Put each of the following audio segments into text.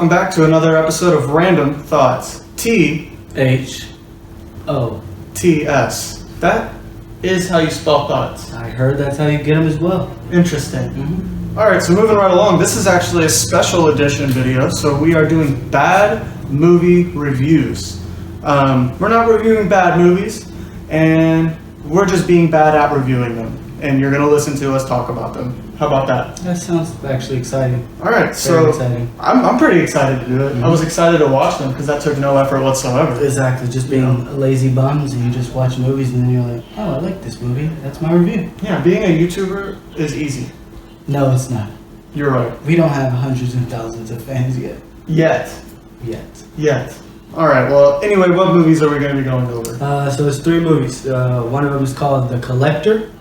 welcome back to another episode of Random Thoughts. H-O-T-S. That is how you spell thoughts. I heard that's how you get them as well. Interesting. Mm-hmm. Alright, so moving right along, this is actually a special edition video, so we are doing bad movie reviews. We're not reviewing bad movies, and we're just being bad at reviewing them, and you're going to listen to us talk about them. How about that? That sounds actually exciting. Alright, so exciting. I'm pretty excited to do it. Mm-hmm. I was excited to watch them because that took no effort whatsoever. Exactly, just being lazy bums and you just watch movies and then you're like, oh, I like this movie. That's my review. Yeah, being a YouTuber is easy. No, it's not. You're right. We don't have hundreds and thousands of fans yet. Yet. Alright, well, anyway, what movies are we going to be going over? So it's 3 movies. One of them is called The Collector.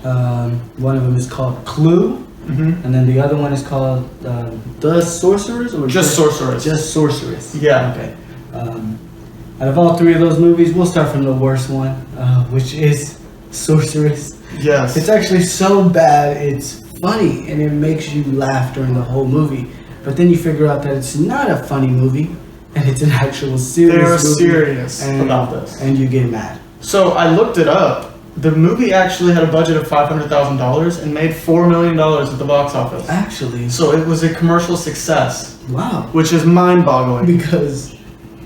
One of them is called Clue. Mm-hmm. And then the other one is called The Sorceress? Or Just Sorceress. Just Sorceress. Yeah. Okay. Out of all 3 of those movies, we'll start from the worst one, which is Sorceress. Yes. It's actually so bad, it's funny, and it makes you laugh during the whole movie. But then you figure out that it's not a funny movie, and it's an actual serious movie. They're serious about this. And you get mad. So I looked it up. The movie actually had a budget of $500,000 and made $4 million at the box office. Actually. So it was a commercial success. Wow. Which is mind-boggling. Because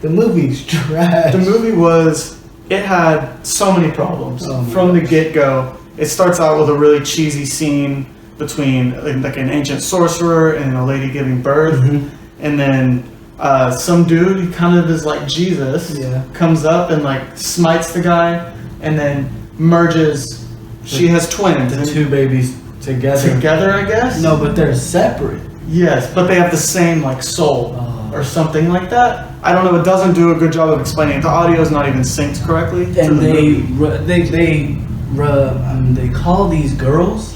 the movie's trash. The movie it had so many problems from the get-go. It starts out with a really cheesy scene between like an ancient sorcerer and a lady giving birth. Mm-hmm. And then some dude, he kind of is like Jesus, comes up and like smites the guy and then merges. She has twins. The 2 babies together. Together, I guess? No, but they're separate. Yes, but they have the same like soul or something like that. I don't know. It doesn't do a good job of explaining it. The audio is not even synced correctly. And they call these girls.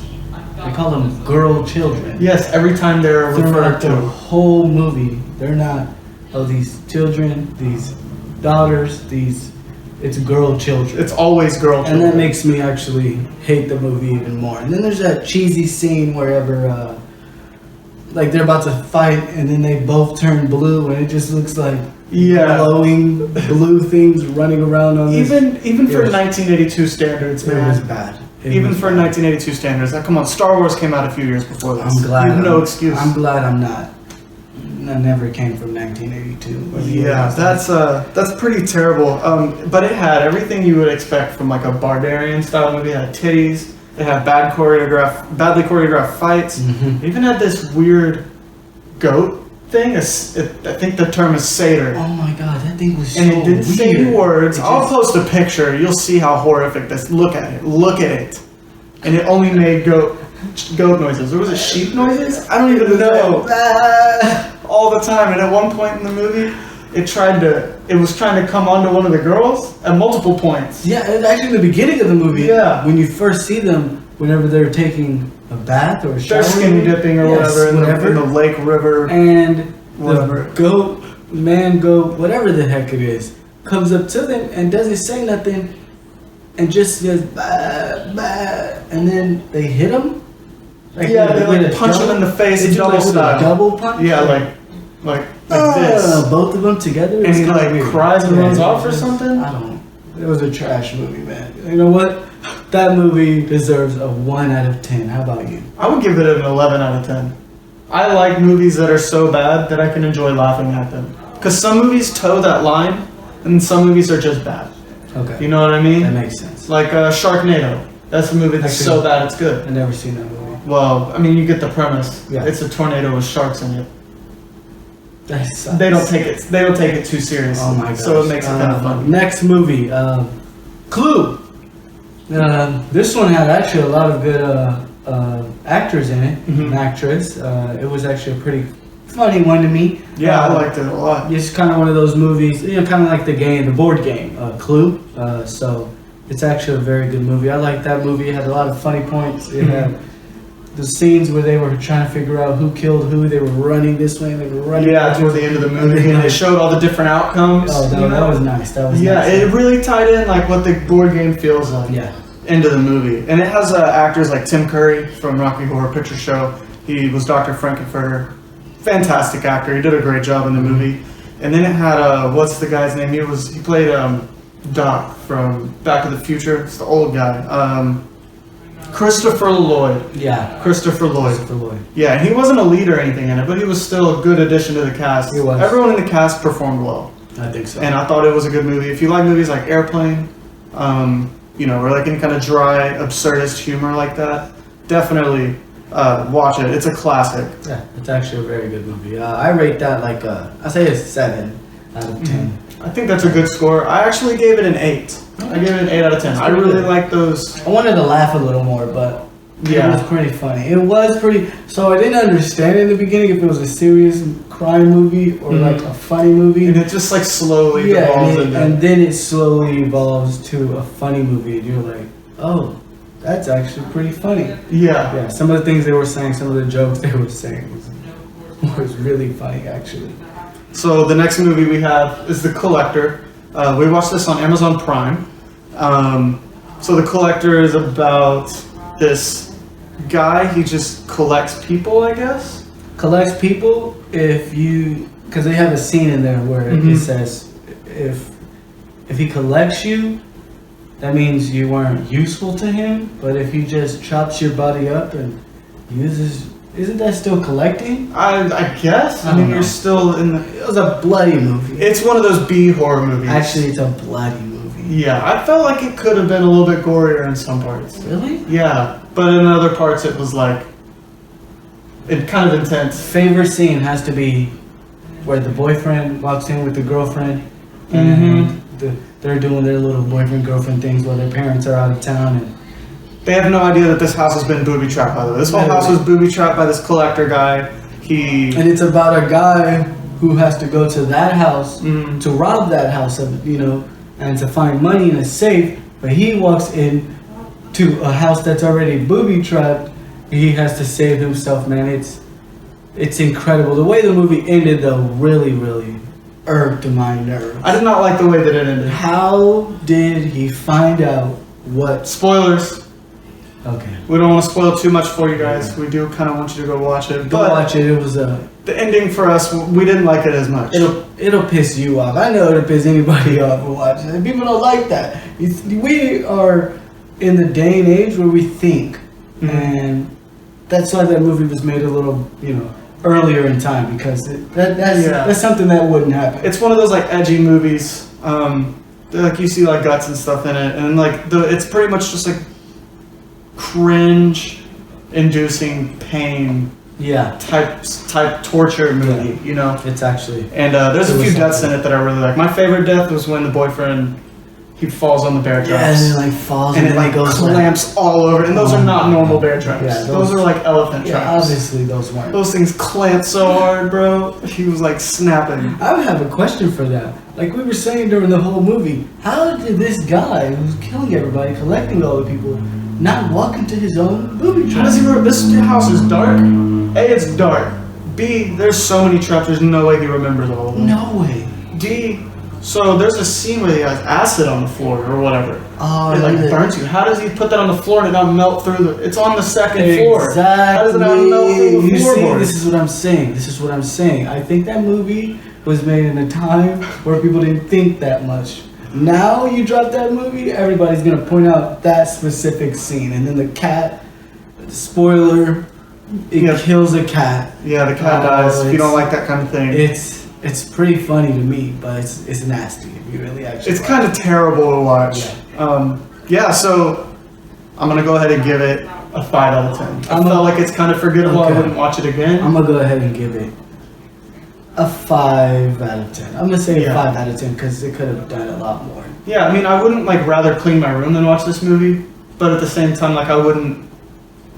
They call them girl children. Yes, every time they're referred to. The whole movie, they're not. Oh, these children, these daughters, it's girl children. It's always girl children. And that makes me actually hate the movie even more. And then there's that cheesy scene wherever, like they're about to fight and then they both turn blue and it just looks like glowing blue things running around on even for 1982 standards, man. It was bad. Even for 1982 standards. Come on, Star Wars came out a few years before this. I'm glad. You have no excuse. I'm glad I'm not. I never came from 1982. Yeah, that's pretty terrible. But it had everything you would expect from like a Barbarian style movie. It had titties. It had badly choreographed fights. Mm-hmm. It even had this weird goat thing. I think the term is satyr. Oh my god, that thing was so weird. And it didn't say any words. I'll post a picture. You'll see how horrific this. Look at it. And it only made goat noises. Or was it sheep noises? I don't even know. All the time, and at one point in the movie, it was trying to come onto one of the girls at multiple points. Yeah, and actually in the beginning of the movie, when you first see them, whenever they're taking a bath or a shower, they're skinny dipping or whatever in the lake, river, and the goat, whatever the heck it is, comes up to them and doesn't say nothing, and just says bah, bah, and then they hit him. Like, they like punch him in the face. They double style. A double punch. Yeah, like this. Both of them together. And he like cries and runs off or something. I don't know. It was a trash movie, man. You know what? That movie deserves a 1 out of 10. How about you? I would give it an 11 out of 10. I like movies that are so bad that I can enjoy laughing at them. Because some movies toe that line, and some movies are just bad. Okay. You know what I mean? That makes sense. Like Sharknado. That's a movie that's so bad it's good. I've never seen that movie. Well, I mean, you get the premise. Yeah. It's a tornado with sharks in it. That sucks. They don't take it too seriously. Oh my god! So it makes it kind of fun. Next movie, Clue. This one had actually a lot of good actors in it, an actress. It was actually a pretty funny one to me. Yeah, I liked it a lot. It's kind of one of those movies, kind of like the board game, Clue. So it's actually a very good movie. I like that movie. It had a lot of funny points. It had the scenes where they were trying to figure out who killed who. They were running this way, they were running. Yeah, toward the end of the movie, and they showed all the different outcomes. Oh, that was nice. That was nice. It really tied in like what the board game feels like. Yeah. Into the movie, and it has actors like Tim Curry from Rocky Horror Picture Show. He was Dr. Frankenfurter. fantastic actor. He did a great job in the movie. And then it had what's the guy's name? He played Doc from Back to the Future. It's the old guy. Christopher Lloyd. Yeah. Christopher Lloyd. Christopher Lloyd. Yeah, and he wasn't a lead or anything in it, but he was still a good addition to the cast. He was. Everyone in the cast performed well. I think so. And I thought it was a good movie. If you like movies like Airplane, or like any kind of dry, absurdist humor like that, definitely watch it. It's a classic. Yeah, it's actually a very good movie. I rate that like I say a 7 out of 10. I think that's a good score. I actually gave it an 8. I gave it an 8 out of 10. I really like those. I wanted to laugh a little more, but it was pretty funny. It was pretty. So I didn't understand in the beginning if it was a serious crime movie or like a funny movie. And it just like slowly evolves. And then it slowly evolves to a funny movie, and you're like, oh, that's actually pretty funny. Yeah. Yeah. Some of the things they were saying, some of the jokes they were saying was really funny, actually. So the next movie we have is The Collector. We watched this on Amazon Prime. So The Collector is about this guy. He just collects people, I guess. Collects people because they have a scene in there where it says if he collects you, that means you weren't useful to him. But if he just chops your body up and isn't that still collecting? I guess. I mean, you're still in the. It was a bloody movie. It's one of those B horror movies. Actually, it's a bloody movie. Yeah, I felt like it could have been a little bit gorier in some parts. Really? Yeah, but in other parts it was like, it kind of intense. Favorite scene has to be where the boyfriend walks in with the girlfriend, and they're doing their little boyfriend-girlfriend things while their parents are out of town, and they have no idea that this house has been booby-trapped, by the way. This whole house was booby-trapped by this collector guy. And it's about a guy who has to go to that house to rob that house of and to find money in a safe, but he walks in to a house that's already booby-trapped. He has to save himself, man. It's incredible. The way the movie ended, though, really, really irked my nerves. I did not like the way that it ended. How did he find out what... Spoilers. Okay. We don't want to spoil too much for you guys. We do kind of want you to go watch it. Go watch it. It was the ending for us, we didn't like it as much. It'll piss you off. I know it'll piss anybody off who watches it. People don't like that. We are in the day and age where we think, and that's why that movie was made a little, earlier in time, because that's something that wouldn't happen. It's one of those like edgy movies. Like you see like guts and stuff in it, and like it's pretty much just like cringe-inducing pain. Yeah. Type torture movie, It's actually. And there's a few deaths in it that I really like. My favorite death was when the boyfriend, he falls on the bear traps. Yeah, and it like falls and it like goes clamps all over. And those are not normal bear traps. Yeah, those are like elephant traps. Obviously those weren't. Those things clamp so hard, bro. He was like snapping. I would have a question for that. Like we were saying during the whole movie, how did this guy who's killing everybody, collecting all the people, not walk into his own booby trap? How does he remember? This house is dark. A, it's dark. B, there's so many traps, there's no way he remembers all of them. No way. D, so there's a scene where he has acid on the floor or whatever. Oh, it like burns you. How does he put that on the floor and it not melt through it's on the second floor. Exactly. How does it not melt through the floorboard? This is what I'm saying. I think that movie was made in a time where people didn't think that much. Now you drop that movie, everybody's gonna point out that specific scene, and then the cat, spoiler, it kills a cat. Yeah, the cat dies. If you don't like that kind of thing, it's pretty funny to me, but it's nasty if you really actually. It's kind of terrible to watch. Yeah. So I'm gonna go ahead and give it a 5 out of 10. I felt like it's kind of forgettable. Okay. I wouldn't watch it again. I'm gonna go ahead and give it a 5 out of 10. I'm gonna say 5 out of 10 because it could have done a lot more. Yeah, I mean, I wouldn't like rather clean my room than watch this movie, but at the same time, like I wouldn't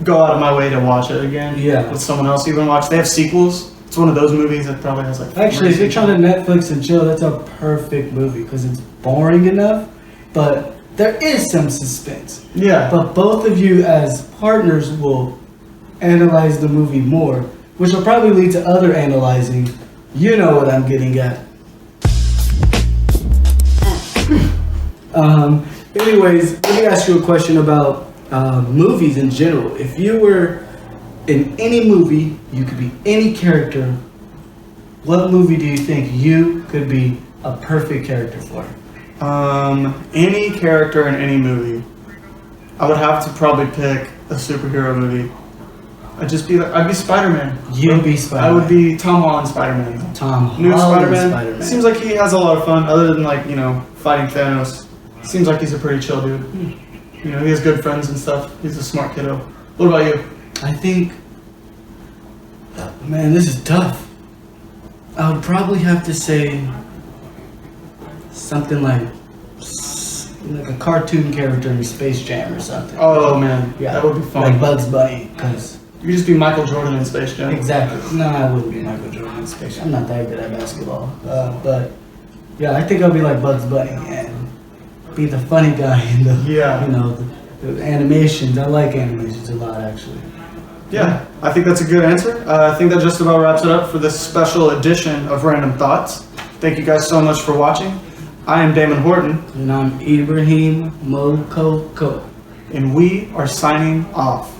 go out of my way to watch it again. Yeah. With someone else even watch. They have sequels. It's one of those movies that probably has like. Actually, if you're trying to Netflix and chill, that's a perfect movie because it's boring enough, but there is some suspense. Yeah. But both of you as partners will analyze the movie more, which will probably lead to other analyzing. You know what I'm getting at. Anyways, let me ask you a question about movies in general. If you were in any movie, you could be any character, What movie do you think you could be a perfect character for? Any character in any movie. I would have to probably pick a superhero movie. I'd be Spider-Man. You'd be Spider-Man. I would be Tom Holland Spider-Man. Tom New Holland Spider-Man. Spider-Man. Seems like he has a lot of fun, other than like, fighting Thanos. Seems like he's a pretty chill dude. He has good friends and stuff. He's a smart kiddo. What about you? I think, man, this is tough. I would probably have to say something like a cartoon character in Space Jam or something. Oh man, Yeah, that would be fun. like Bugs Bunny, because You could just be Michael Jordan in Space Jam. exactly. No, I wouldn't be Michael Jordan in Space Jam. I'm not that good at basketball, but yeah, I think I'll be like Bugs Bunny and be the funny guy in the Yeah. the animations. I like animations a lot, actually. Yeah, I think that's a good answer. I think that just about wraps it up for this special edition of Random Thoughts. Thank you guys so much for watching. I am Damon Horton, And I'm Ibrahim Mokoko. and we are signing off.